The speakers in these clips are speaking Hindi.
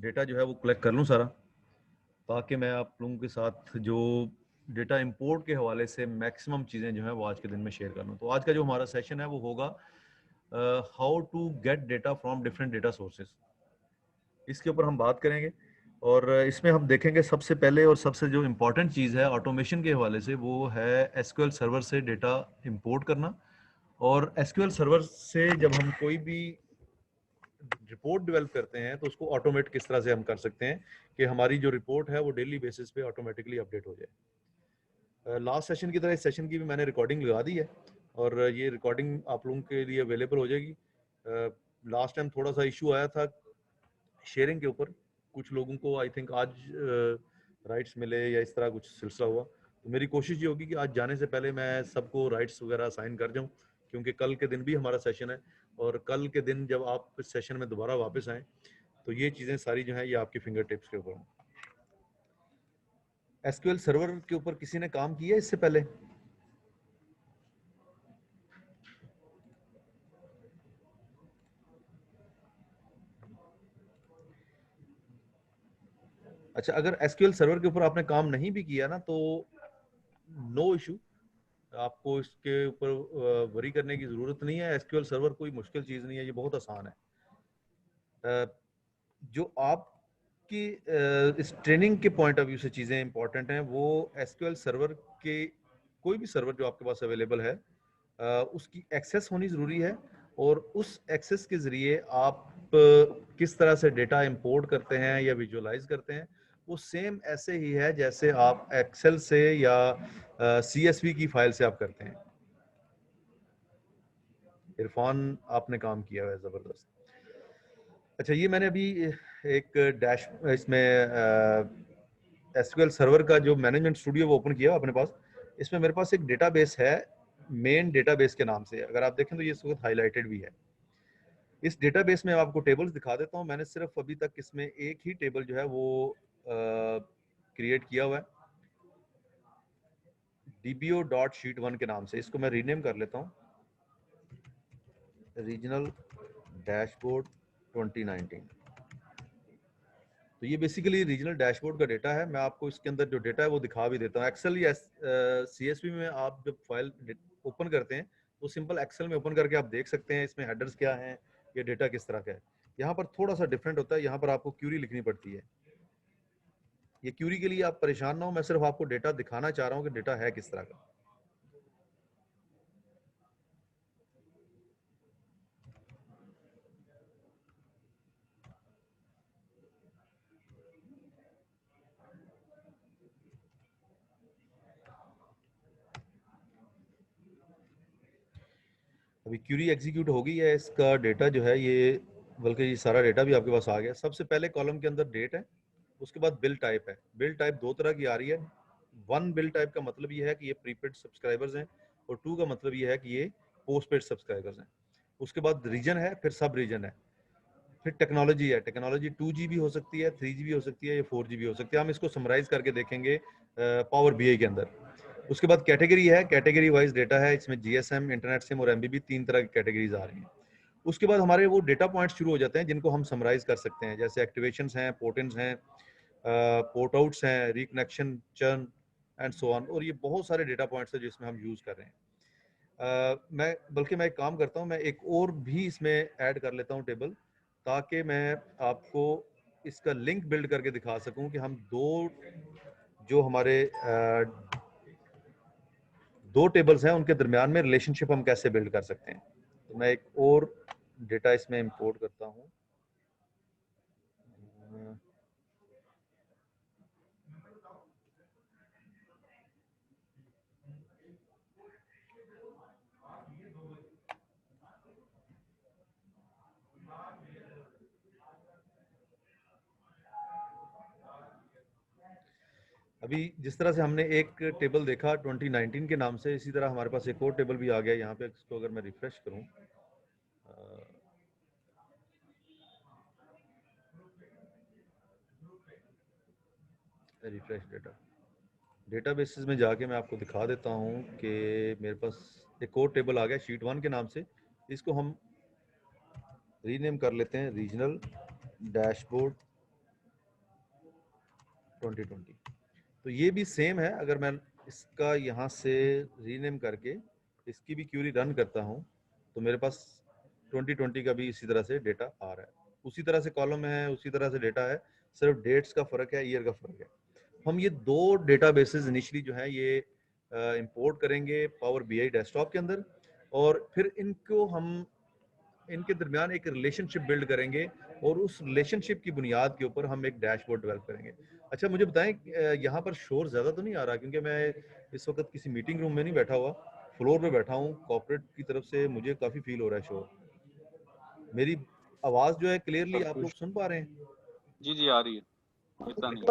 डेटा जो है वो कलेक्ट कर लूँ सारा, ताकि मैं आप लोगों के साथ जो डेटा इंपोर्ट के हवाले से मैक्सिमम चीज़ें जो है वो आज के दिन में शेयर कर लूँ। तो आज का जो हमारा सेशन है वो होगा how to get data from different data sources. इसके ऊपर हम बात करेंगे और इसमें हम देखेंगे सबसे पहले और सबसे जो इम्पोर्टेंट चीज़ है ऑटोमेशन के हवाले से वो है एसक्यूएल सर्वर से डेटा इंपोर्ट करना। और एसक्यूएल सर्वर से जब हम कोई भी रिपोर्ट डेवलप करते हैं तो उसको ऑटोमेट किस तरह से हम कर सकते हैं कि हमारी जो रिपोर्ट है वो डेली बेसिस पे ऑटोमेटिकली अपडेट हो जाए। लास्ट सेशन की तरह इस सेशन की भी मैंने रिकॉर्डिंग लगा दी है और ये रिकॉर्डिंग आप लोगों के लिए अवेलेबल हो जाएगी। लास्ट टाइम थोड़ा सा इशू आया था शेयरिंग के ऊपर, कुछ लोगों को आई थिंक आज राइट्स मिले या इस तरह कुछ सिलसिला हुआ, तो मेरी कोशिश ये होगी कि आज जाने से पहले मैं सबको राइट्स वगैरह साइन कर जाऊं, क्योंकि कल के दिन भी हमारा सेशन है और कल के दिन जब आप इस सेशन में दोबारा वापस आएँ तो ये चीज़ें सारी जो हैं ये आपकी फिंगर टिप्स के ऊपर हैं। एसक्यूएल सर्वर के ऊपर किसी ने काम किया इससे पहले? अच्छा, अगर एसक्यूएल सर्वर के ऊपर आपने काम नहीं भी किया ना तो नो इशू, आपको इसके ऊपर वरी करने की ज़रूरत नहीं है। एसक्यूएल सर्वर कोई मुश्किल चीज़ नहीं है, ये बहुत आसान है। जो आपकी इस ट्रेनिंग के पॉइंट ऑफ व्यू से चीज़ें इंपॉर्टेंट हैं वो एसक्यूएल सर्वर के कोई भी सर्वर जो आपके पास अवेलेबल है उसकी एक्सेस होनी ज़रूरी है और उस एक्सेस के ज़रिए आप किस तरह से डेटा इंपोर्ट करते हैं या विजुअलाइज करते हैं वो सेम ऐसे ही है जैसे आप एक्सेल से या CSV की फाइल से आप करते हैं। इरफान आपने काम किया हुआ है ज़बरदस्त। अच्छा, ये मैंने अभी एक डैश इसमें एसक्यूएल सर्वर का जो मैनेजमेंट स्टूडियो वो ओपन किया अपने पास। इसमें मेरे पास एक डेटाबेस है मेन डेटाबेस के नाम से, अगर आप देखें तो ये इस वक्त हाईलाइटेड भी है। इस डेटाबेस में आपको टेबल्स दिखा देता हूँ। मैंने सिर्फ अभी तक इसमें एक ही टेबल जो है वो क्रिएट किया हुआ है dbo.sheet1 के नाम से। इसको मैं रीनेम कर लेता हूँ, रीजनल डैशबोर्ड 2019। तो ये बेसिकली रीजनल डैशबोर्ड का डेटा है। मैं आपको इसके अंदर जो डेटा है वो दिखा भी देता हूँ। एक्सेल या CSV में आप जब फाइल ओपन करते हैं तो सिंपल एक्सेल में ओपन करके आप देख सकते हैं इसमें हेडर्स क्या हैं, ये डेटा किस तरह का है। यहाँ पर थोड़ा सा डिफरेंट होता है, यहाँ पर आपको क्यूरी लिखनी पड़ती है। ये क्यूरी के लिए आप परेशान ना हो, मैं सिर्फ आपको डेटा दिखाना चाह रहा हूँ कि डेटा है किस तरह का। अभी क्यूरी एग्जीक्यूट हो गई है, इसका डेटा जो है ये, बल्कि ये सारा डेटा भी आपके पास आ गया। सबसे पहले कॉलम के अंदर डेट है, उसके बाद बिल टाइप है। बिल टाइप दो तरह की आ रही है। वन बिल टाइप का मतलब ये है कि ये प्रीपेड सब्सक्राइबर्स हैं और टू का मतलब ये है कि ये पोस्टपेड सब्सक्राइबर्स हैं। उसके बाद रीजन है, फिर सब रीजन है, फिर टेक्नोलॉजी है। टेक्नोलॉजी 2G भी हो सकती है, 3G हो सकती है, या 4G भी हो सकती है। हम इसको समराइज करके देखेंगे पावर BI के अंदर। उसके बाद कैटेगरी है, कैटेगरी वाइज डेटा है। इसमें GSM, इंटरनेट सिम और MBB तीन तरह की कैटेगरीज आ रही हैं। उसके बाद हमारे वो डेटा पॉइंट्स शुरू हो जाते हैं जिनको हम समराइज कर सकते हैं, जैसे एक्टिवेशंस हैं, पोर्ट-इन्स हैं, पोर्ट आउट्स हैं, reconnection, churn and so on. और ये बहुत सारे डेटा पॉइंट्स हैं जिसमें हम यूज कर रहे हैं। मैं एक काम करता हूँ, मैं एक और भी इसमें ऐड कर लेता हूँ टेबल, ताकि मैं आपको इसका लिंक बिल्ड करके दिखा सकूं कि हम जो हमारे दो टेबल्स हैं उनके दरमियान में रिलेशनशिप हम कैसे बिल्ड कर सकते हैं। तो मैं एक और डेटा इसमें इंपोर्ट करता हूँ। अभी जिस तरह से हमने एक टेबल देखा 2019 के नाम से, इसी तरह हमारे पास एक और टेबल भी आ गया यहाँ पे। इसको अगर मैं रिफ्रेश करूँ, रिफ्रेश डेटा डेटाबेसेस में जाके मैं आपको दिखा देता हूँ कि मेरे पास एक और टेबल आ गया शीट 1 के नाम से। इसको हम रीनेम कर लेते हैं रीजनल डैशबोर्ड 2020। तो ये भी सेम है, अगर मैं इसका यहाँ से रीनेम करके इसकी भी क्यूरी रन करता हूँ तो मेरे पास 2020 का भी इसी तरह से डेटा आ रहा है, उसी तरह से कॉलम है, उसी तरह से डेटा है, सिर्फ डेट्स का फर्क है, ईयर का फर्क है। हम ये दो डेटाबेसेस इनिशियली जो है ये इंपोर्ट करेंगे पावर बीआई डेस्कटॉप के अंदर, और फिर इनको हम इनके दरमियान एक रिलेशनशिप बिल्ड करेंगे और उस रिलेशनशिप की बुनियाद के ऊपर हम एक डैशबोर्ड डेवलप करेंगे। अच्छा मुझे बताएं, यहाँ पर शोर ज़्यादा तो नहीं आ रहा? क्योंकि मैं इस वक्त किसी मीटिंग रूम में नहीं बैठा हुआ, फ्लोर पे बैठा हूँ, कॉर्पोरेट की तरफ से मुझे काफ़ी फील हो रहा है शोर। मेरी आवाज़ जो है क्लियरली आप लोग सुन पा रहे हैं? जी जी आ रही है, इतना नहीं है।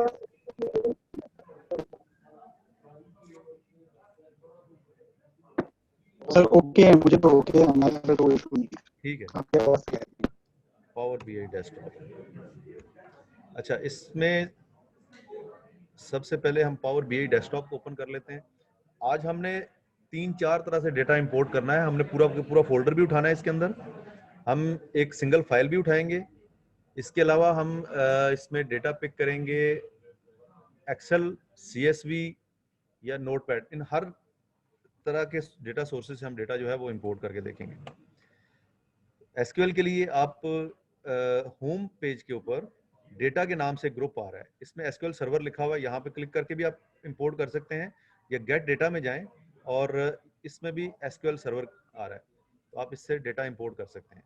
सर ओके है, मुझे तो ओके है, हमारा कोई इशू नहीं है। ठीक है, आपके आवाज क्या है? Power BI desktop. अच्छा, इसमें सबसे पहले हम पावर बीआई डेस्कटॉप को ओपन कर लेते हैं। आज हमने 3-4 तरह से डेटा इंपोर्ट करना है, हमने पूरा फोल्डर भी उठाना है इसके अंदर, हम एक सिंगल फाइल भी उठाएंगे, इसके अलावा हम इसमें डेटा पिक करेंगे एक्सेल, सीएसवी या नोटपैड, इन हर तरह के डेटा सोर्सेज से हम डेटा जो है वो इंपोर्ट करके देखेंगे। एसक्यूएल के लिए आप होम पेज के ऊपर डेटा के नाम से ग्रुप आ रहा है, इसमें एसक्यूएल सर्वर लिखा हुआ है, यहाँ पे क्लिक करके भी आप इंपोर्ट कर सकते हैं, या गेट डेटा में जाएं और इसमें भी एसक्यूएल सर्वर आ रहा है, तो आप इससे डेटा इंपोर्ट कर सकते हैं।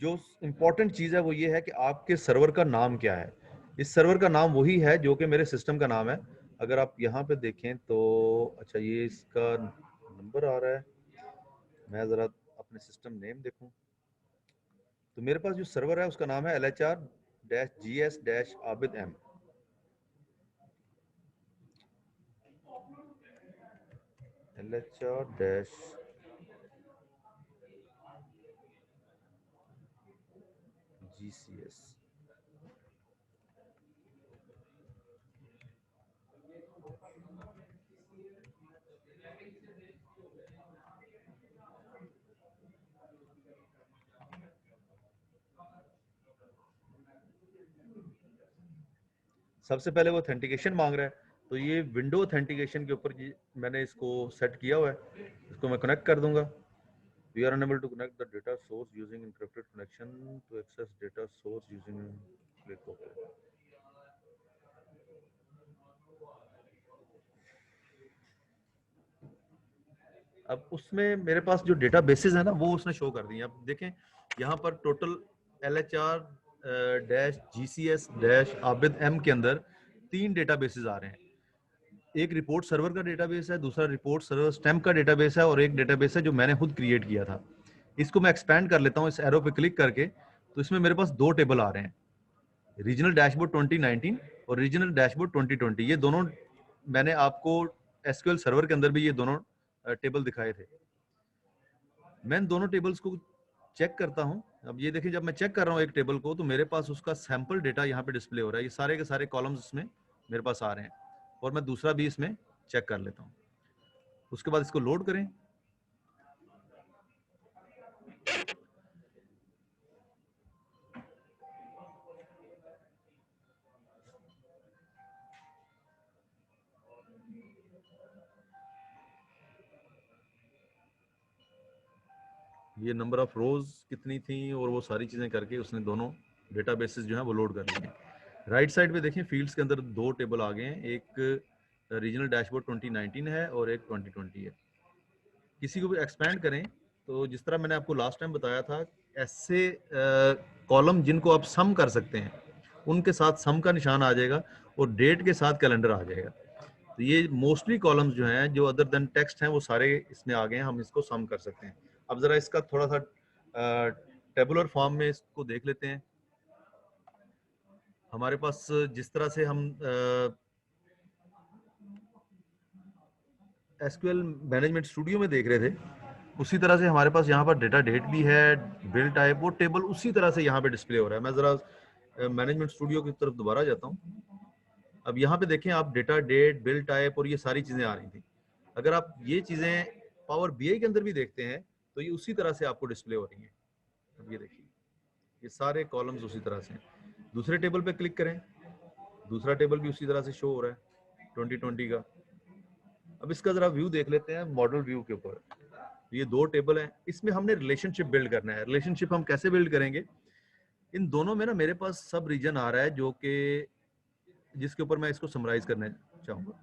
जो इंपॉर्टेंट चीज़ है वो ये है कि आपके सर्वर का नाम क्या है। इस सर्वर का नाम वही है जो कि मेरे सिस्टम का नाम है। अगर आप यहाँ पे देखें तो अच्छा ये इसका नंबर आ रहा है, मैं ज़रा अपने सिस्टम नेम देखूं, तो मेरे पास जो सर्वर है उसका नाम है LHR-GS-Abid-M। LHR-GCS। सबसे पहले वो ऑथेंटिकेशन मांग रहा है, तो ये विंडो ऑथेंटिकेशन के ऊपर मैंने इसको सेट किया हुआ है, इसको मैं कनेक्ट कर दूंगा। We are unable to connect the data source using encrypted connection to access data source using click OK। अब उसमें मेरे पास जो डेटा बेसिस है ना वो उसने शो कर दिए। अब देखें यहाँ पर टोटल LHR-GCS-Abid-M के अंदर 3 डेटा बेसिस आ रहे हैं। एक रिपोर्ट सर्वर का डेटाबेस है, दूसरा रिपोर्ट सर्वर स्टैम्प का डेटाबेस है, और एक डेटाबेस है जो मैंने खुद क्रिएट किया था। इसको मैं एक्सपैंड कर लेता हूँ इस एरो पे क्लिक करके, तो इसमें मेरे पास 2 टेबल आ रहे हैं, रीजनल डैशबोर्ड 2019 और रीजनल डैशबोर्ड 2020। ये दोनों मैंने आपको एसक्यूएल सर्वर के अंदर भी ये दोनों टेबल दिखाए थे। मैं इन दोनों टेबल्स को चेक करता हूं। अब ये देखिए, जब मैं चेक कर रहा हूं एक टेबल को तो मेरे पास उसका सैंपल डेटा यहाँ पे डिस्प्ले हो रहा है, ये सारे के सारे कॉलम्स इसमें मेरे पास आ रहे हैं, और मैं दूसरा भी इसमें चेक कर लेता हूँ। उसके बाद इसको लोड करें। ये नंबर ऑफ रोज कितनी थी और वो सारी चीजें करके उसने दोनों डेटाबेसेस जो है वो लोड कर लिए। राइट साइड पे देखें, फील्ड्स के अंदर 2 टेबल आ गए हैं, एक रीजनल डैशबोर्ड 2019 है और एक 2020 है। किसी को भी एक्सपैंड करें तो जिस तरह मैंने आपको लास्ट टाइम बताया था, ऐसे कॉलम जिनको आप सम कर सकते हैं उनके साथ सम का निशान आ जाएगा और डेट के साथ कैलेंडर आ जाएगा। तो ये मोस्टली कॉलम्स जो हैं जो अदर देन टेक्स्ट हैं वो सारे इसमें आ गए हैं, हम इसको सम कर सकते हैं। अब जरा इसका थोड़ा सा टेबुलर फॉर्म में इसको देख लेते हैं। हमारे पास जिस तरह से हम एसक्यूएल मैनेजमेंट स्टूडियो में देख रहे थे, उसी तरह से हमारे पास यहाँ पर डेटा डेट भी है, बिल टाइप, वो टेबल उसी तरह से यहाँ पे डिस्प्ले हो रहा है। मैं जरा मैनेजमेंट स्टूडियो की तरफ दोबारा जाता हूँ। अब यहाँ पे देखें आप, डेटा डेट, बिल टाइप और ये सारी चीजें आ रही थी। अगर आप ये चीजें पावर बीआई के अंदर भी देखते हैं तो ये उसी तरह से आपको डिस्प्ले हो रही है। अब ये देखिए, ये सारे कॉलम्स उसी तरह से हैं। दूसरे टेबल पे क्लिक करें, दूसरा टेबल भी उसी तरह से शो हो रहा है 2020 का। अब इसका जरा व्यू देख लेते हैं मॉडल व्यू के ऊपर। ये दो टेबल हैं, इसमें हमने रिलेशनशिप बिल्ड करना है। रिलेशनशिप हम कैसे बिल्ड करेंगे? इन दोनों में ना मेरे पास सब रीजन आ रहा है जो कि जिसके ऊपर मैं इसको समराइज करना चाहूंगा।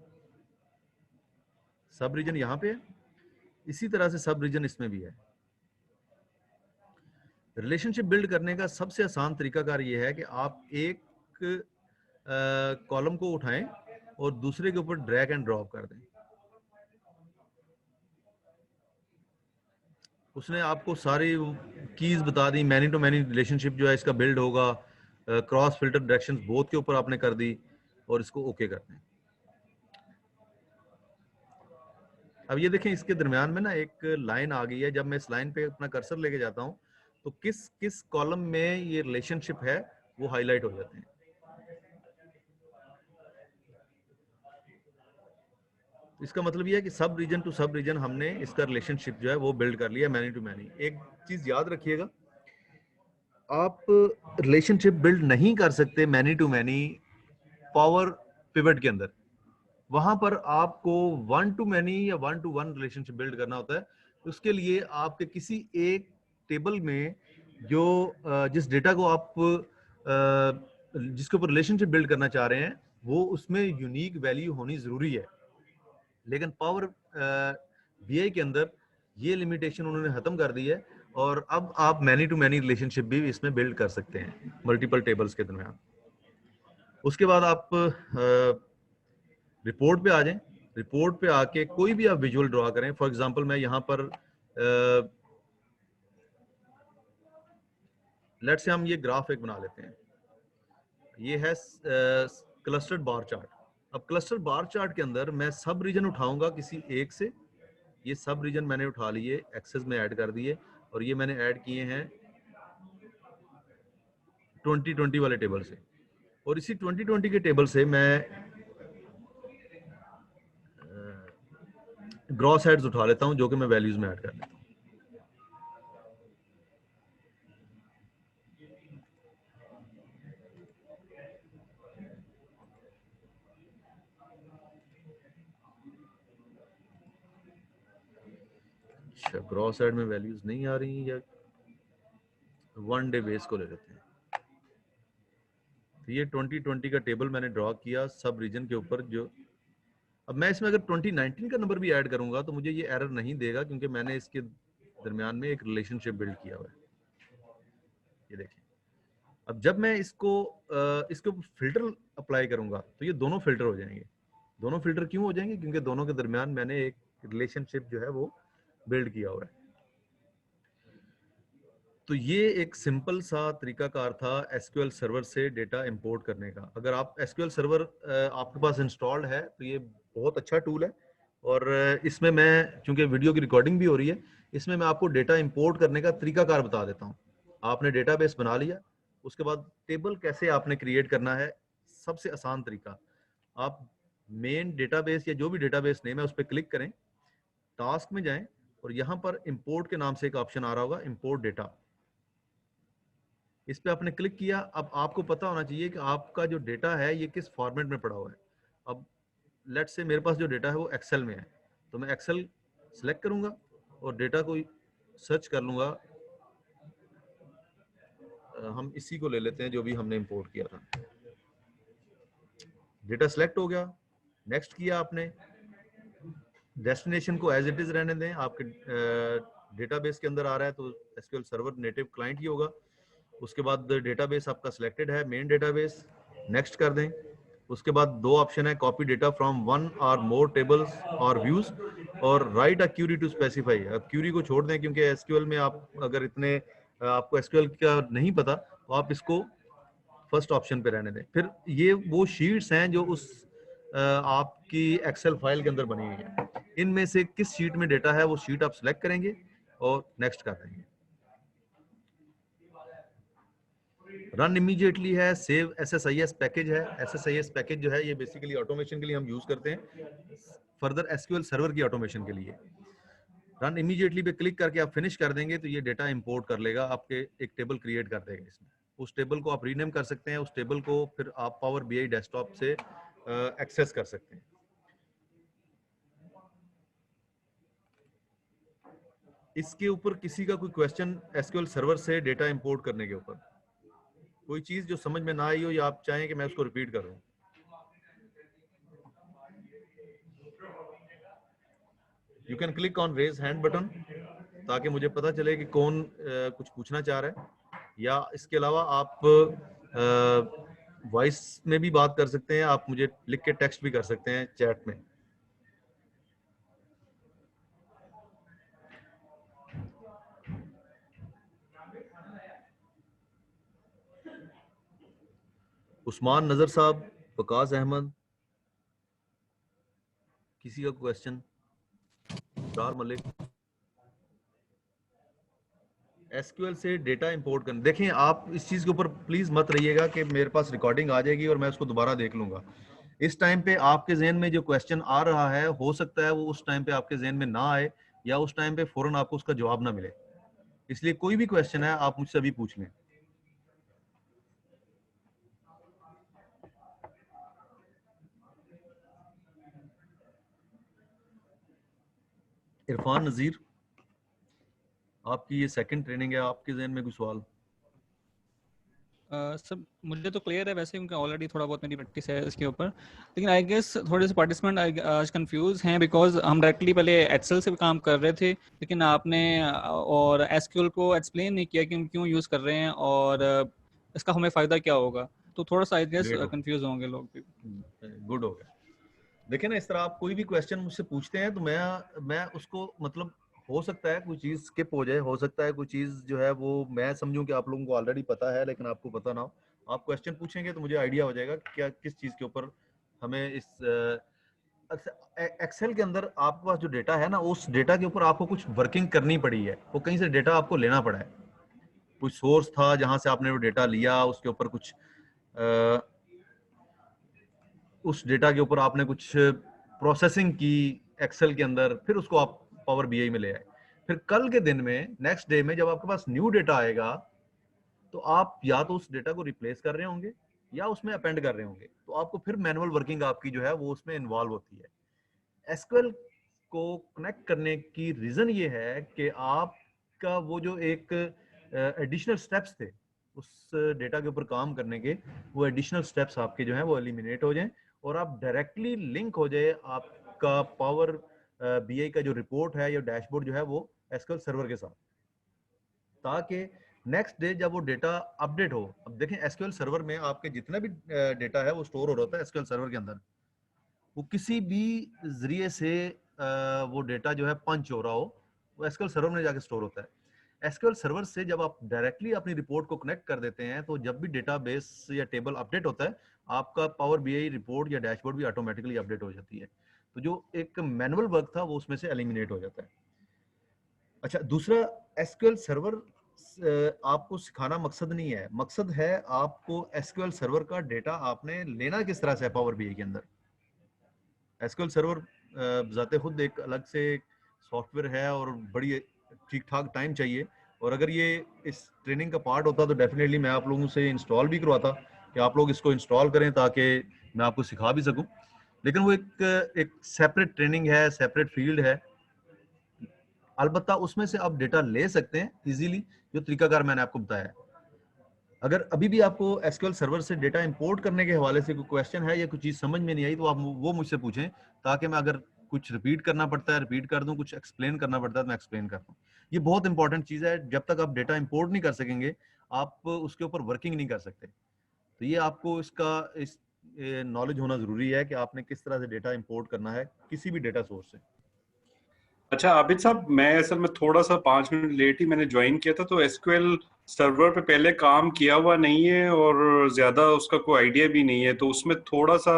सब रीजन यहाँ पे है, इसी तरह से सब रीजन इसमें भी है। रिलेशनशिप बिल्ड करने का सबसे आसान तरीकाकार ये है कि आप एक कॉलम को उठाएं और दूसरे के ऊपर ड्रैग एंड ड्रॉप कर दें। उसने आपको सारी कीज बता दी, मैनी टू मैनी रिलेशनशिप जो है इसका बिल्ड होगा, क्रॉस फिल्टर डायरेक्शंस बोथ के ऊपर आपने कर दी और इसको ओके कर दें। अब ये देखें इसके दरमियान में ना एक लाइन आ गई है। जब मैं इस लाइन पे अपना कर्सर लेके जाता हूं तो किस किस कॉलम में ये रिलेशनशिप है वो हाईलाइट हो जाते हैं। इसका मतलब ये है कि सब रीजन टू सब रीजन हमने इसका रिलेशनशिप जो है वो बिल्ड कर लिया मैनी टू मैनी। एक चीज याद रखिएगा, आप रिलेशनशिप बिल्ड नहीं कर सकते many to many Power Pivot के अंदर। वहां पर आपको वन टू मैनी या one to one relationship build करना होता है। उसके लिए आपके किसी एक टेबल में जो जिस डेटा को आप जिसके ऊपर रिलेशनशिप बिल्ड करना चाह रहे हैं वो उसमें यूनिक वैल्यू होनी जरूरी है। लेकिन पावर बीआई के अंदर ये लिमिटेशन उन्होंने खत्म कर दी है और अब आप मैनी टू मैनी रिलेशनशिप भी इसमें बिल्ड कर सकते हैं मल्टीपल टेबल्स के दरमियान। उसके बाद आप रिपोर्ट पे आ जाएं। रिपोर्ट पे आके कोई भी आप विजुअल ड्रॉ करें। फॉर एग्जांपल मैं यहाँ पर लेट से हम ये ग्राफ एक बना लेते हैं। ये है क्लस्टर्ड बार चार्ट। अब क्लस्टर बार चार्ट के अंदर मैं सब रीजन उठाऊंगा किसी एक से। ये सब रीजन मैंने उठा लिए, एक्सेस में ऐड कर दिए और ये मैंने ऐड किए हैं 2020 वाले टेबल से। और इसी 2020 के टेबल से मैं ग्रॉस हेड्स उठा लेता हूं जो कि मैं वैल्यूज में ऐड कर लेता हूं। अच्छा, ग्रॉस हेड में वैल्यूज नहीं आ रही या वन डे बेस को ले लेते हैं। तो ये 2020 का टेबल मैंने ड्रॉ किया सब रीजन के ऊपर। जो अब मैं इसमें अगर 2019 का नंबर भी ऐड करूंगा तो मुझे ये एरर नहीं देगा क्योंकि मैंने इसके दरमियान में एक रिलेशनशिप बिल्ड किया हुआ है। ये देखिए, अब जब मैं इसके ऊपर फिल्टर अप्लाई करूंगा तो ये दोनों फिल्टर हो जाएंगे। दोनों फिल्टर क्यों हो जाएंगे? क्योंकि दोनों के दरमियान मैंने एक रिलेशनशिप जो है वो बिल्ड किया हुआ है। तो ये एक सिंपल सा तरीकाकार था एसक्यूएल सर्वर से डेटा इंपोर्ट करने का। अगर आप एसक्यूएल सर्वर आपके पास इंस्टॉल्ड है तो ये बहुत अच्छा टूल है। और इसमें मैं, चूंकि वीडियो की रिकॉर्डिंग भी हो रही है, इसमें मैं आपको डेटा इंपोर्ट करने का तरीकाकार बता देता हूँ। आपने डेटाबेस बना लिया, उसके बाद टेबल कैसे आपने क्रिएट करना है। सबसे आसान तरीका, आप मेन डेटाबेस या जो भी डेटाबेस नेम है उस पर क्लिक करें, टास्क में जाएं और यहाँ पर इंपोर्ट के नाम से एक ऑप्शन आ रहा होगा, इंपोर्ट डेटा। इस पे आपने क्लिक किया। अब आपको पता होना चाहिए कि आपका जो डेटा है ये किस फॉर्मेट में पड़ा हुआ है। अब लेट से मेरे पास जो डेटा है वो एक्सेल में है, तो मैं एक्सेल सेलेक्ट करूंगा और डेटा को सर्च कर लूंगा। हम इसी को ले लेते हैं जो भी हमने इंपोर्ट किया था। डेटा सेलेक्ट हो गया, नेक्स्ट किया आपने। डेस्टिनेशन को एज इट इज रहने दें, आपके डेटाबेस के अंदर आ रहा है तो एसक्यूएल सर्वर नेटिव क्लाइंट ही होगा। उसके बाद डेटाबेस आपका सिलेक्टेड है, मेन डेटाबेस, नेक्स्ट कर दें। उसके बाद दो ऑप्शन है, कॉपी डेटा फ्रॉम वन और मोर टेबल्स और व्यूज, और write a query to specify. अब क्यूरी को छोड़ दें क्योंकि एसक्यूएल में आप अगर इतने आपको एसक्यूएल का नहीं पता तो आप इसको फर्स्ट ऑप्शन पे रहने दें। फिर ये वो शीट्स हैं जो उस आपकी एक्सेल फाइल के अंदर बनी हुई है। इनमें से किस शीट में डेटा है वो शीट आप सिलेक्ट करेंगे और नेक्स्ट कर देंगे। रन इमीडिएटली है, सेव SSIS पैकेज है। SSIS पैकेज जो है ये बेसिकली ऑटोमेशन के लिए हम यूज करते हैं, फर्दर एसक्यूएल सर्वर की ऑटोमेशन के लिए। रन इमीडिएटली पे क्लिक करके आप फिनिश कर देंगे तो ये डेटा इंपोर्ट कर लेगा, आपके एक टेबल क्रिएट कर देगा इसमें। उस टेबल को आप रीनेम कर सकते हैं, उस टेबल को फिर आप पावर बीआई डेस्कटॉप से एक्सेस कर सकते हैं। इसके ऊपर किसी का कोई क्वेश्चन एसक्यूएल सर्वर से डेटा इंपोर्ट करने के ऊपर, कोई चीज जो समझ में ना आई हो या आप चाहें कि मैं उसको रिपीट करूं? You can click on raise hand button ताकि मुझे पता चले कि कौन कुछ पूछना चाह रहा है, या इसके अलावा आप वॉइस में भी बात कर सकते हैं, आप मुझे लिख के टेक्स्ट भी कर सकते हैं चैट में। उस्मान नजर साहब, वकास अहमद, किसी का क्वेश्चन? इब्रार मलिक, एसक्यूएल से डेटा इंपोर्ट करना। देखें, आप इस चीज के ऊपर प्लीज मत रहिएगा कि मेरे पास रिकॉर्डिंग आ जाएगी और मैं उसको दोबारा देख लूंगा। इस टाइम पे आपके जहन में जो क्वेश्चन आ रहा है, हो सकता है वो उस टाइम पे आपके जहन में ना आए, या उस टाइम पे फौरन आपको उसका जवाब ना मिले। इसलिए कोई भी क्वेश्चन है आप मुझसे अभी पूछ लें। इरफान नजीर, आपकी ये सेकंड ट्रेनिंग है, आपके जहन में कोई सवाल? सब मुझे तो क्लियर है वैसे, क्योंकि ऑलरेडी थोड़ा बहुत मेरी प्रैक्टिस है इसके ऊपर। लेकिन आई गेस थोड़े से पार्टिसिपेंट आज कंफ्यूज हैं, बिकॉज हम डायरेक्टली पहले एक्सेल से काम कर रहे थे, लेकिन आपने और एसक्यूएल को एक्सप्लेन नहीं किया कि हम क्यों यूज़ कर रहे हैं और इसका हमें फ़ायदा क्या होगा। तो थोड़ा सा आई गेस कंफ्यूज होंगे लोग भी। गुड हो गया। देखिए ना, इस तरह आप कोई भी क्वेश्चन मुझसे पूछते हैं तो मैं उसको, मतलब हो सकता है कोई चीज स्किप हो जाए, हो सकता है कोई चीज जो है वो मैं समझूं कि आप लोगों को ऑलरेडी पता है लेकिन आपको पता ना हो। आप क्वेश्चन पूछेंगे तो मुझे आइडिया हो जाएगा कि क्या किस चीज के ऊपर हमें इस एक्सेल के अंदर आपके पास जो डेटा है ना, उस डेटा के ऊपर आपको कुछ वर्किंग करनी पड़ी है, वो कहीं से डेटा आपको लेना पड़ा है। कुछ सोर्स था जहां से आपने वो डेटा लिया, उसके ऊपर कुछ उस डेटा के ऊपर आपने कुछ प्रोसेसिंग की एक्सेल के अंदर, फिर उसको आप पावर बीआई में ले आए। फिर कल के दिन में, नेक्स्ट डे में, जब आपके पास न्यू डेटा आएगा तो आप या तो उस डेटा को रिप्लेस कर रहे होंगे या उसमें अपेंड कर रहे होंगे, तो आपको फिर मैनुअल वर्किंग आपकी जो है वो उसमें इन्वॉल्व होती है। एसक्यूएल को कनेक्ट करने की रीजन ये है कि आपका वो जो एक एडिशनल स्टेप्स थे उस डेटा के ऊपर काम करने के, वो एडिशनल स्टेप्स आपके जो है वो एलिमिनेट हो जाएं और आप डायरेक्टली लिंक हो जाए आपका पावर बीआई का जो रिपोर्ट है या डैशबोर्ड जो है वो एसक्यूएल सर्वर के साथ, ताकि नेक्स्ट डे जब वो डेटा अपडेट हो। अब देखें, एसक्यूएल सर्वर में आपके जितना भी डेटा है वो स्टोर हो रहा होता है एसक्यूएल सर्वर के अंदर। वो किसी भी जरिए से वो डेटा जो है पंच हो रहा हो, वो एसक्यूएल सर्वर में जाके स्टोर होता है। एसक्यूएल सर्वर से जब आप डायरेक्टली अपनी रिपोर्ट को कनेक्ट कर देते हैं तो जब भी डेटाबेस या टेबल अपडेट होता है, आपका पावर बीआई रिपोर्ट या डैशबोर्ड भी ऑटोमेटिकली अपडेट हो जाती है। तो जो एक मैनुअल वर्क था वो उसमें से एलिमिनेट हो जाता है। अच्छा, दूसरा, एसक्यूएल सर्वर आपको सिखाना मकसद नहीं है, मकसद है आपको एसक्यूएल सर्वर का डेटा आपने लेना किस तरह से है पावर बीआई के अंदर। एसक्यूएल सर्वर जाते खुद एक अलग से सॉफ्टवेयर है और बड़ी ठीक ठाक टाइम चाहिए, और अगर ये इस ट्रेनिंग का पार्ट होता तो डेफिनेटली मैं आप लोगों से इंस्टॉल भी करवाता कि आप लोग इसको इंस्टॉल करें ताकि मैं आपको सिखा भी सकूं। लेकिन वो एक सेपरेट ट्रेनिंग है, सेपरेट फील्ड है। अलबत्ता उसमें से आप डेटा ले सकते हैं इजीली, जो तरीकाकार मैंने आपको बताया है। अगर अभी भी आपको एसक्यूएल सर्वर से डेटा इंपोर्ट करने के हवाले से कोई क्वेश्चन है या कुछ चीज समझ में नहीं आई तो आप वो मुझसे पूछें, ताकि मैं अगर कुछ रिपीट करना पड़ता है रिपीट कर दूं, कुछ एक्सप्लेन करना पड़ता है तो मैं एक्सप्लेन कर दूं। ये बहुत इंपॉर्टेंट चीज है, जब तक आप डेटा इंपोर्ट नहीं कर सकेंगे आप उसके ऊपर वर्किंग नहीं कर सकते। तो ये आपको इस नॉलेज होना जरूरी है कि आपने किस तरह से डेटा इंपोर्ट करना है किसी भी डेटा सोर्स से। अच्छा आबिद साहब, मैं असल में थोड़ा सा 5 मिनट लेट ही मैंने ज्वाइन किया था, तो एसक्यूएल सर्वर पे पहले काम किया हुआ नहीं है और ज्यादा उसका कोई आइडिया भी नहीं है, तो उसमें थोड़ा सा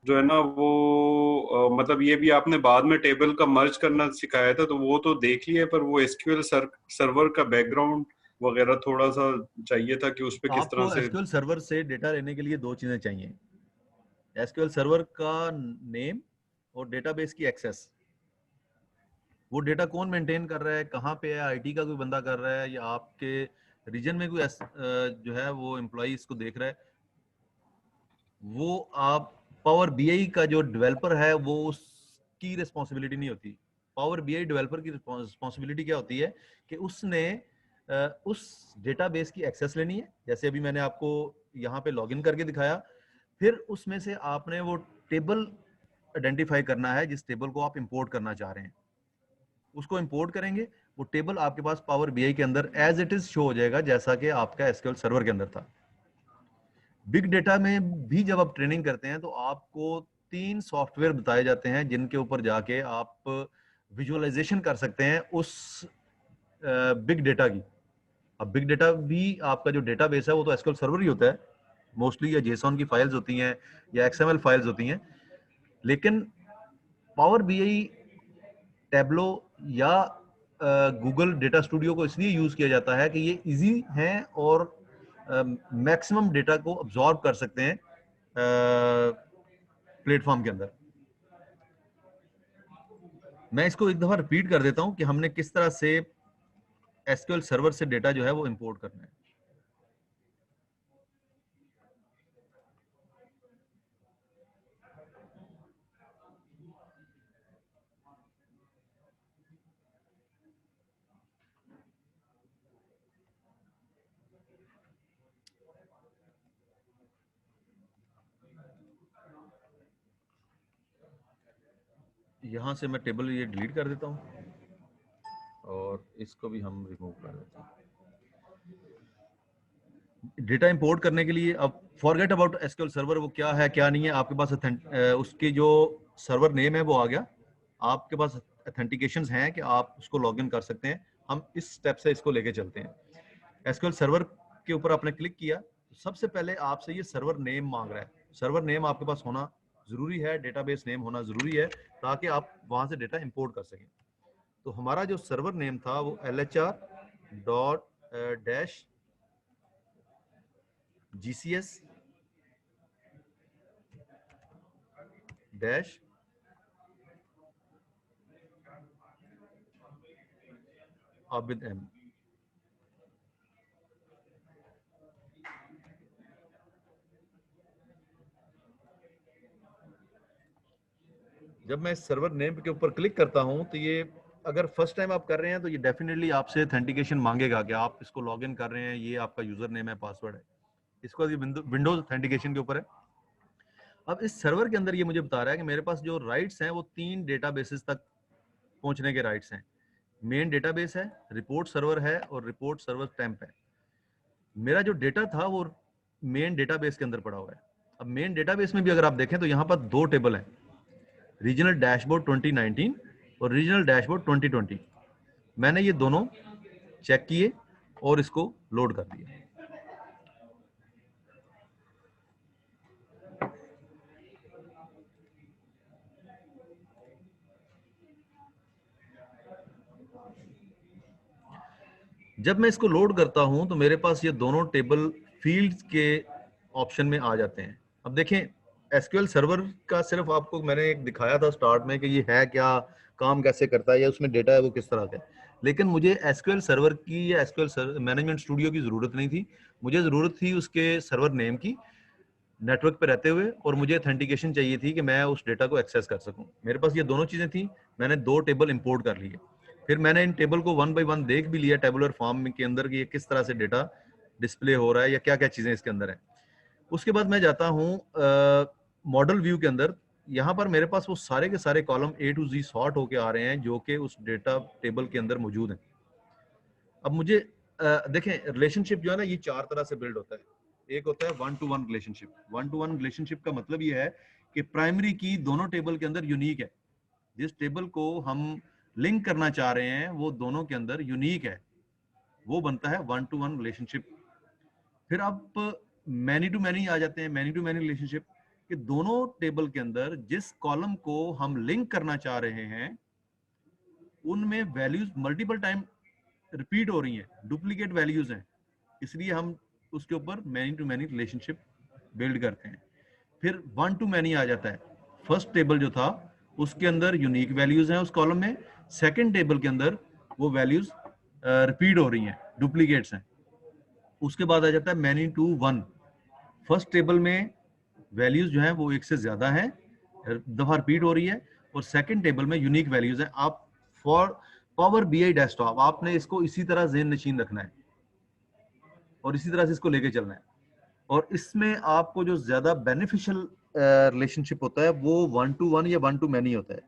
जो है ना वो मतलब ये भी आपने बाद में टेबल का मर्ज करना सिखाया था तो वो तो देख लिया, पर वो एसक्यूएल सर्वर का बैकग्राउंड वगैरह थोड़ा सा चाहिए था कि उस पे किस तरह आपको से। एसक्यूएल सर्वर से डेटा लेने के लिए दो चीजें चाहिए, एसक्यूएल सर्वर का नेम और डेटाबेस की एक्सेस। वो डेटा कौन मेंटेन कर रहा है, कहाँ पे है, आईटी का कोई बंदा कर रहा है या आपके रीजन में कोई जो है वो एम्प्लॉय इसको देख रहा है, वो आप पावर बीआई का जो डेवलपर है वो उसकी रिस्पॉन्सिबिलिटी नहीं होती। पावर बीआई डेवलपर की रिस्पॉन्सिबिलिटी क्या होती है कि उसने उस डेटाबेस की एक्सेस लेनी है, जैसे अभी मैंने आपको यहाँ पे लॉगिन करके दिखाया, फिर उसमें से आपने वो टेबल आइडेंटिफाई करना है जिस टेबल को आप इंपोर्ट करना चाह रहे हैं, उसको इंपोर्ट करेंगे, वो टेबल आपके पास पावर बीआई के अंदर एज इट इज शो हो जाएगा जैसा कि आपका एसक्यूएल सर्वर के अंदर था। बिग डेटा में भी जब आप ट्रेनिंग करते हैं तो आपको 3 सॉफ्टवेयर बताए जाते हैं जिनके ऊपर जाके आप विजुअलाइजेशन कर सकते हैं उस बिग डेटा की। अब बिग डेटा भी आपका जो डेटाबेस है वो तो एसक्यूएल सर्वर ही होता है मोस्टली, या जेसॉन की फाइल्स होती हैं या एक्सएमएल फाइल्स होती हैं, लेकिन पावर बीआई, टैब्लो या गूगल डेटा स्टूडियो को इसलिए यूज किया जाता है कि ये इजी हैं और मैक्सिमम डेटा को अब्सॉर्ब कर सकते हैं प्लेटफॉर्म के अंदर। मैं इसको एक दफा रिपीट कर देता हूं कि हमने किस तरह से एसक्यूएल सर्वर से डेटा जो है वो इंपोर्ट करना है। यहां से मैं टेबल ये डिलीट कर देता हूं और इसको भी हम रिमूव कर देते हैं। डेटा इंपोर्ट करने के लिए अब फॉरगेट अबाउट एसक्यूएल सर्वर, वो क्या है क्या नहीं है, आपके पास उसकी जो सर्वर नेम है वो आ गया, आपके पास ऑथेंटिकेशंस हैं कि आप उसको लॉगिन कर सकते हैं। हम इस स्टेप से इसको लेके चलते हैं। एसक्यूएल सर्वर के ऊपर आपने क्लिक किया, सबसे पहले आपसे ये सर्वर नेम मांग रहा है। सर्वर नेम आपके पास होना जरूरी है, डेटाबेस नेम होना जरूरी है ताकि आप वहां से डेटा इंपोर्ट कर सकें। तो हमारा जो सर्वर नेम था वो LHR.GCS आबिद एम। जब मैं इस सर्वर नेम के ऊपर क्लिक करता हूं तो ये, अगर फर्स्ट टाइम आप कर रहे हैं तो ये डेफिनेटली आपसे ऑथेंटिकेशन मांगेगा कि आप इसको लॉगिन कर रहे हैं, ये आपका यूजर नेम है, पासवर्ड है। इसको विंडोज ऑथेंटिकेशन के ऊपर है। अब इस सर्वर के अंदर ये मुझे बता रहा है कि मेरे पास जो राइट्स हैं वो 3 डेटाबेसेस तक पहुंचने के राइट्स हैं। मेन डेटाबेस है, रिपोर्ट सर्वर है और रिपोर्ट सर्वर टेम्प है। मेरा जो डेटा था वो मेन डेटाबेस के अंदर पड़ा हुआ है। अब मेन डेटाबेस में भी अगर आप देखें तो यहाँ पर 2 टेबल हैं, रीजनल डैशबोर्ड 2019 और रीजनल डैशबोर्ड 2020। मैंने ये दोनों चेक किए और इसको लोड कर दिया। जब मैं इसको लोड करता हूं तो मेरे पास ये दोनों टेबल फील्ड्स के ऑप्शन में आ जाते हैं। अब देखें, एसक्यूएल सर्वर का सिर्फ आपको मैंने एक दिखाया था स्टार्ट में कि ये है क्या, काम कैसे करता है या उसमें डेटा है वो किस तरह का है, लेकिन मुझे एसक्यूएल सर्वर की या एसक्यूएल मैनेजमेंट स्टूडियो की जरूरत नहीं थी। मुझे जरूरत थी उसके सर्वर नेम की, नेटवर्क पे रहते हुए, और मुझे ऑथेंटिकेशन चाहिए थी कि मैं उस डेटा को एक्सेस कर सकूं। मेरे पास ये दोनों चीजें थी। मैंने 2 टेबल इंपोर्ट कर लिए, फिर मैंने इन टेबल को 1 बाय 1 देख भी लिया टेबुलर फॉर्म के अंदर कि ये किस तरह से डेटा डिस्प्ले हो रहा है या क्या क्या चीजें इसके अंदर है। उसके बाद मैं जाता हूँ मॉडल व्यू के अंदर। यहाँ पर मेरे पास वो सारे के सारे column A to Z sort होके आ रहे हैं जो कि उस डेटा टेबल के अंदर मौजूद हैं। अब मुझे देखें, रिलेशनशिप जो है ना ये 4 तरह से बिल्ड होता है। एक होता है 1-to-1 रिलेशनशिप। 1-to-1 रिलेशनशिप का मतलब ये है कि प्राइमरी की दोनों टेबल के अंदर यूनिक है। जिस टेबल को हम लिंक करना चाह रहे हैं वो दोनों के अंदर यूनिक है, वो बनता है 1-to-1 रिलेशनशिप। फिर आप मैनी टू मैनी आ जाते हैं। मैनी टू मैनी रिलेशनशिप कि दोनों टेबल के अंदर जिस कॉलम को हम लिंक करना चाह रहे हैं उनमें वैल्यूज मल्टीपल टाइम रिपीट हो रही हैं, डुप्लीकेट वैल्यूज हैं, इसलिए हम उसके ऊपर many to many relationship build करते हैं। फिर 1-to-मैनी आ जाता है। फर्स्ट टेबल जो था उसके अंदर यूनिक वैल्यूज हैं उस कॉलम में, सेकंड टेबल के अंदर वो वैल्यूज रिपीट हो रही हैं, डुप्लीकेट्स हैं। उसके बाद आ जाता है many to one. First table में वैल्यूज जो है वो एक से ज्यादा है, दफा रिपीट हो रही है, और सेकंड टेबल में यूनिक वैल्यूज है। आप फॉर पावर बीआई डेस्कटॉप आपने इसको इसी तरह ज़हन नशीन रखना है और इसी तरह से इसको लेके चलना है। और इसमें आपको जो ज्यादा बेनिफिशियल रिलेशनशिप होता है वो 1 to 1 या 1 to many होता है,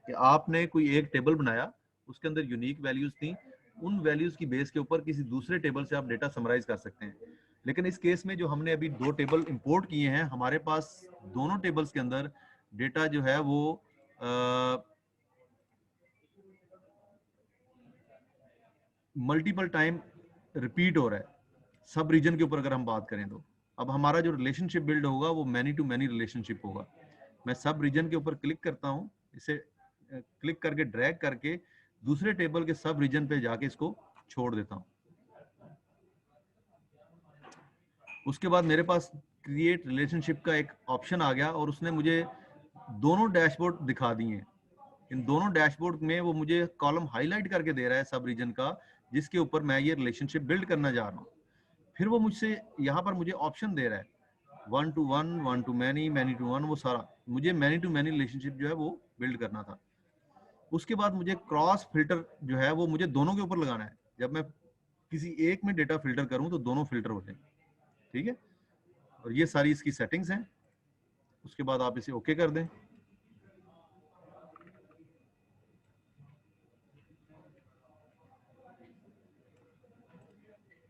कि आपने कोई एक टेबल बनाया, उसके अंदर यूनिक वैल्यूज थी, उन वैल्यूज की बेस के ऊपर किसी दूसरे टेबल से आप डेटा समराइज कर सकते हैं। लेकिन इस केस में जो हमने अभी दो टेबल इंपोर्ट किए हैं, हमारे पास दोनों टेबल्स के अंदर डेटा जो है वो मल्टीपल टाइम रिपीट हो रहा है। सब रीजन के ऊपर अगर हम बात करें तो अब हमारा जो रिलेशनशिप बिल्ड होगा वो मैनी टू मैनी रिलेशनशिप होगा। मैं सब रीजन के ऊपर क्लिक करता हूं, इसे क्लिक करके ड्रैग करके दूसरे टेबल के सब रीजन पे जाके इसको छोड़ देता हूं। उसके बाद मेरे पास क्रिएट रिलेशनशिप का एक ऑप्शन आ गया और उसने मुझे दोनों डैशबोर्ड दिखा दिए हैं। इन दोनों डैशबोर्ड में वो मुझे कॉलम हाईलाइट करके दे रहा है सब रीजन का, जिसके ऊपर मैं ये रिलेशनशिप बिल्ड करना जा रहा हूँ। फिर वो मुझसे यहाँ पर मुझे ऑप्शन दे रहा है 1 to 1, 1 to many, many to 1, वो सारा मुझे मैनी टू मैनी रिलेशनशिप जो है वो बिल्ड करना था। उसके बाद मुझे क्रॉस फिल्टर जो है वो मुझे दोनों के ऊपर लगाना है। जब मैं किसी एक में डेटा फिल्टर करूं तो दोनों फिल्टर हो जाए, ठीक है। और ये सारी इसकी सेटिंग्स हैं। उसके बाद आप इसे ओके कर दें।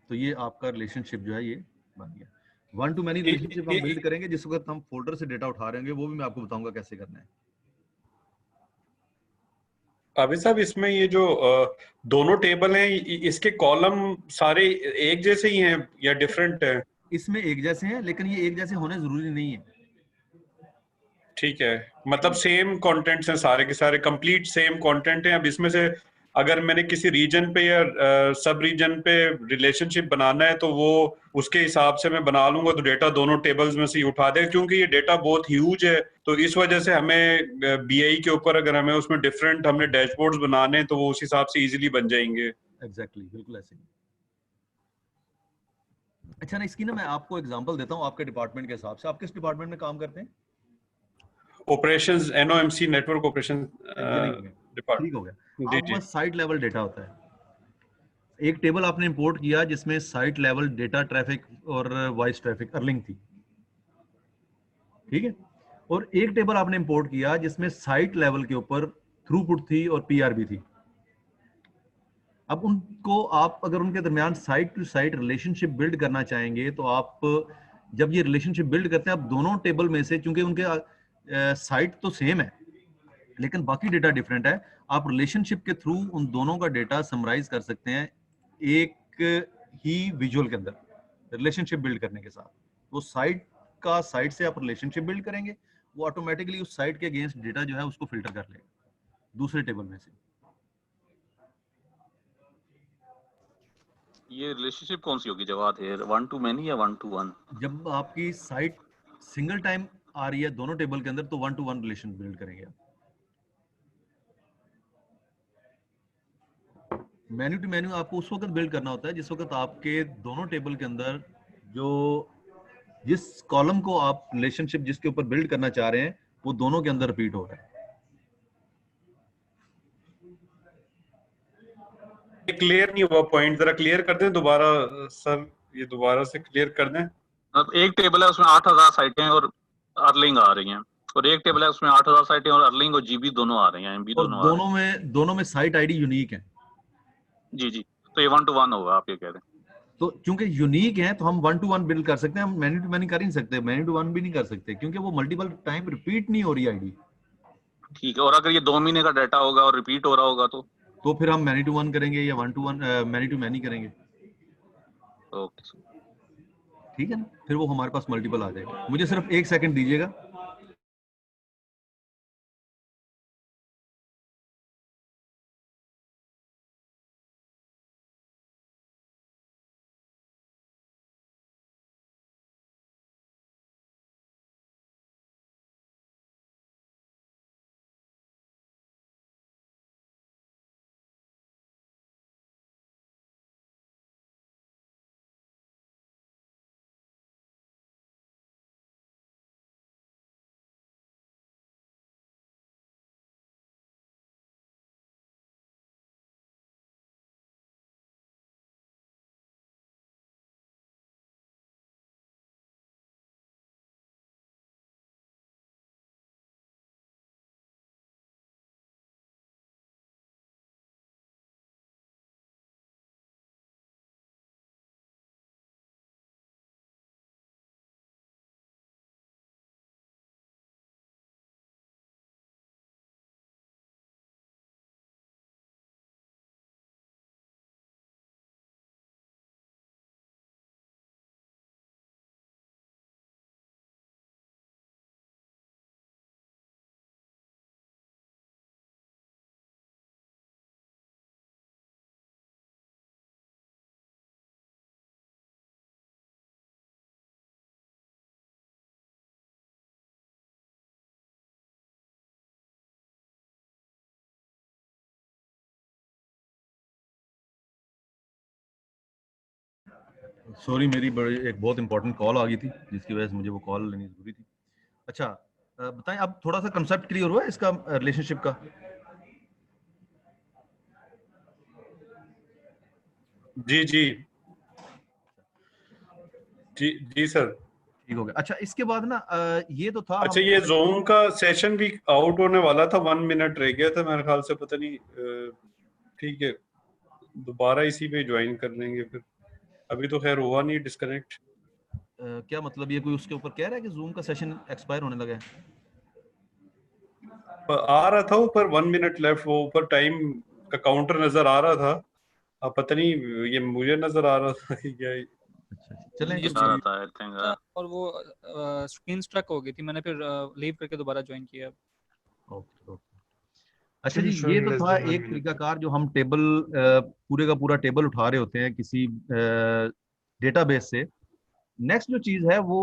तो ये आपका रिलेशनशिप जो है ये बन गया। 1 to many रिलेशनशिप हम बिल्ड करेंगे जिस वक्त हम फोल्डर से डेटा उठा रहे होंगे, वो भी मैं आपको बताऊंगा कैसे करना है। अभी साहब इसमें ये जो दोनों टेबल हैं, इसके कॉलम सारे एक जैसे ही हैं या डिफरेंट है? इसमें एक जैसे हैं, लेकिन ये एक जैसे होने जरूरी नहीं है। ठीक है, मतलब सेम कंटेंट्स हैं, सारे के सारे कंप्लीट सेम कंटेंट हैं। अब इसमें से अगर मैंने किसी रीजन पे या सब रीजन पे रिलेशनशिप बनाना है तो वो उसके हिसाब से मैं बना लूंगा, तो डेटा दोनों टेबल्स में से ही उठा दे। क्योंकि ये डेटा बहुत ह्यूज है, तो इस वजह से हमें बीआई के ऊपर अगर हमें उसमें डिफरेंट हमने डैशबोर्ड्स बनाने हैं तो वो उस हिसाब से इजीली बन जाएंगे। एग्जैक्टली, बिल्कुल ऐसे ही। अच्छा ना, इसकी ना मैं आपको एग्जांपल देता हूँ आपके डिपार्टमेंट के हिसाब से। आप किस डिपार्टमेंट में काम करते हैं? ऑपरेशंस, एनओएमसी, नेटवर्क ऑपरेशन इंजीनियरिंग में। ठीक हो गया। डिपार्टमेंट। जी आपके जी। पास साइट लेवल डेटा होता है। एक टेबल आपने इंपोर्ट किया जिसमें साइट लेवल डेटा ट्रैफिक और वॉइस ट्रैफिक अर्लिंग थी, ठीक है। और एक टेबल आपने इंपोर्ट किया जिसमें साइट लेवल के ऊपर थ्रूपुट थी और पीआरबी थी। अब उनको आप अगर उनके दरमियान site to site relationship build करना चाहेंगे तो आप जब ये रिलेशनशिप बिल्ड करते हैं, आप दोनों टेबल में से, चूंकि उनके साइट तो सेम है लेकिन बाकी डेटा डिफरेंट है, आप रिलेशनशिप के थ्रू उन दोनों का डेटा समराइज कर सकते हैं एक ही विजुअल के अंदर रिलेशनशिप बिल्ड करने के साथ। वो साइट का साइट से आप रिलेशनशिप बिल्ड करेंगे, वो ऑटोमेटिकली उस साइट के अगेंस्ट डेटा जो है उसको फिल्टर कर लेगा दूसरे टेबल में से। ये रिलेशनशिप कौन सी होगी जवाब है, 1 to many या 1 to 1? जब आपकी साइट सिंगल टाइम आ रही है दोनों टेबल के अंदर तो 1 to 1 रिलेशन बिल्ड करेंगे आप। मेन्यू टू मेन्यू आपको उस वक्त बिल्ड करना होता है जिस वक्त आपके दोनों टेबल के अंदर जो जिस कॉलम को आप रिलेशनशिप जिसके ऊपर बिल्ड करना चाह रहे हैं वो दोनों के अंदर रिपीट हो रहा है। क्लियर नहीं हुआ पॉइंट, जरा क्लियर कर दें दोबारा सर, ये दोबारा से क्लियर कर दें। अब एक टेबल है उसमें 8000 साइटें और अर्लिंग आ रही हैं, और एक टेबल है उसमें 8000 साइटें और अर्लिंग और जीबी दोनों आ रही हैं, एमबी और दोनों आ रही हैं। दोनों में साइट आईडी यूनिक है। जी जी, तो ये 1 to 1 होगा, आप ये कह रहे हैं? तो चूंकि यूनिक है तो हम 1 to 1 बिल्ड कर सकते हैं, हम मैनी टू मैनी कर ही नहीं सकते, मैनी टू 1 भी नहीं कर सकते क्योंकि वो मल्टीपल टाइम रिपीट नहीं हो रही आईडी। ठीक है, और अगर ये 2 महीने का डाटा होगा और रिपीट हो रहा होगा तो फिर हम मैनी टू 1 करेंगे या 1 to 1 मैनी टू मैनी करेंगे, ओके। ठीक है ना। फिर वो हमारे पास मल्टीपल आ जाएगा। मुझे सिर्फ 1 सेकंड दीजिएगा। सॉरी, मेरी बड़ी एक बहुत इंपॉर्टेंट कॉल आ गई थी जिसकी वजह से मुझे वो कॉल लेनी जरूरी थी। अच्छा, बताएं अब थोड़ा सा कंसेप्ट क्लियर हुआ है इसका रिलेशनशिप का? जी जी जी जी सर। ठीक हो गया। अच्छा, इसके बाद ना ये तो था अच्छा, हम। ये जोम का सेशन भी आउट होने वाला था, 1 मिनट रह गया था मेरे ख्याल से, पता नहीं। ठीक है, दोबारा इसी पे ज्वाइन कर लेंगे फिर। अभी तो खैर हुआ नहीं डिस्कनेक्ट। क्या मतलब, ये कोई उसके ऊपर कह रहा है कि जूम का सेशन एक्सपायर होने लगा है? आ रहा था ऊपर 1 मिनट लेफ्ट, वो ऊपर टाइम का काउंटर नजर आ रहा था। अब पता नहीं ये मुझे नजर आ रहा था कि क्या है। अच्छा, चलें मुझे आ रहा था आई थिंक। था और वो स्क्रीन स्ट्रक हो गई थी, मैंने फिर लीव करके दोबारा ज्वाइन किया। Okay okay. अच्छा जी, ये तो था एक तरीकाकार जो हम टेबल पूरे का पूरा टेबल उठा रहे होते हैं किसी डेटाबेस से। नेक्स्ट जो चीज है वो